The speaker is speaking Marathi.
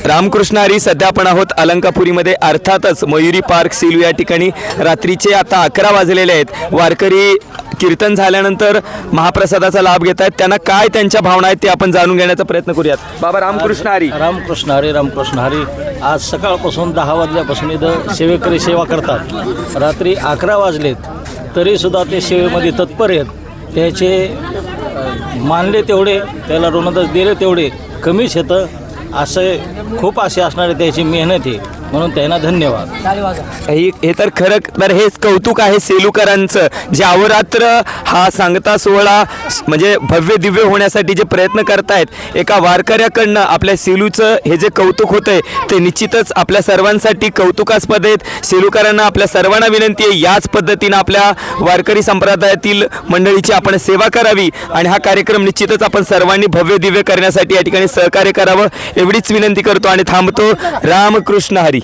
रामकृष्ण हरी, सध्या आपण आहोत अलंकापुरीमध्ये, अर्थातच मयुरी पार्क सेलू या ठिकाणी. रात्रीचे आता 11 वाजलेले आहेत. वारकरी कीर्तन झाल्यानंतर महाप्रसादाचा लाभ घेत आहेत. त्यांना काय त्यांच्या भावना आहेत ते आपण जाणून घेण्याचा प्रयत्न करूयात. बाबा रामकृष्ण हरी. रामकृष्ण हरी, रामकृष्ण हरी. आज सकाळपासून 10 वाजल्यापासून इथं सेवेकरी सेवा करतात. रात्री 11 वाजलेत तरीसुद्धा ते सेवेमध्ये तत्पर आहेत. त्याचे मानले तेवढे, त्याला ऋणदच दिले तेवढे कमीच येतं. असे खूप असे असणारे त्याची मेहनत आहे, म्हणून त्यांना धन्यवाद. हे तर खरं तर हेच कौतुक आहे सेलूकरांचं, जे अवरात्र हा सांगता सोहळा म्हणजे भव्य दिव्य होण्यासाठी जे प्रयत्न करतायत. एका वारकऱ्याकडनं आपल्या सेलूचं हे जे कौतुक होतंय ते निश्चितच आपल्या सर्वांसाठी कौतुकास्पद आहेत. सेलूकरांना आपल्या सर्वांना विनंती आहे, याच पद्धतीनं आपल्या वारकरी संप्रदायातील मंडळीची आपण सेवा करावी आणि हा कार्यक्रम निश्चितच आपण सर्वांनी भव्य दिव्य करण्यासाठी या ठिकाणी सहकार्य करावं एवढीच विनंती करतो आणि थांबतो. रामकृष्ण हरी.